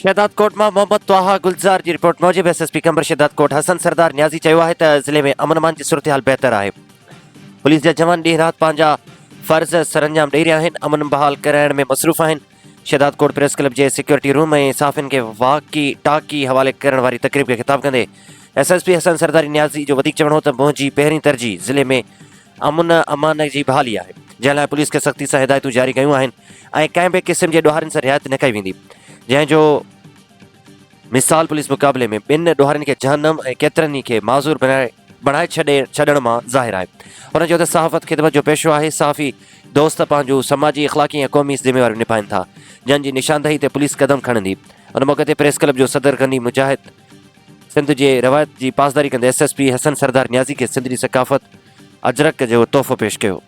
शहदाद कोट मां मोहम्मद त्वाहा गुलजार की रिपोर्ट मूजिब एसएसपी कंबर शहदाद कोट हसन सरदार न्याजी चयो आहे त ज़िले में अमन अमान की सूरत हाल बेहतर है। पुलिस जा जवान ॾींहुं राति पंहिंजा फ़र्ज़ सरअंजाम ॾेई रहिया आहिनि, अमन बहाल कराइण में मसरूफ़ आहिनि। शहदाद कोट प्रेस क्लब के सिक्योरिटी रूम में साफ़िन के वाकी टाकी हवाले करण वाली तकरीब के खिताब कंदे एसएसपी हसन सरदारी न्याजी जो वधीक चवणो त मुंहिंजी पहिरीं तरजीह ज़िले में अमन अमान की बहाली है, जंहिं लाइ पुलिस के सख़्ती सां हिदायतूं जारी कयूं आहिनि ऐं कंहिं बि क़िस्म के ॾोहारनि सां रिआयत न कई वेंदी, जंहिंजो मिसाल पुलिस मुक़ाबले में ॿिनि ॾोहारनि के जहन्नम ऐं केतिरनि खे माज़ूर बणाए छॾण मां ज़ाहिर आहे। हुन चयो त सहाफ़त ख़िदमत जो पेशो आहे। सहाफ़ी दोस्त पंहिंजो समाजी इख़लाक़ी ऐं क़ौमी ज़िम्मेवारियूं निभाइनि था, जंहिंजी निशानदही ते पुलिस कदम खणंदी। उन मौक़े ते प्रेस क्लब जो सदर गनी मुजाहिद सिंध जे रवायत की पासदारी कंदे एसएसपी हसन सरदार न्याजी के सिंध जी सकाफ़त अजरक जो तोहफ़ो पेश कयो।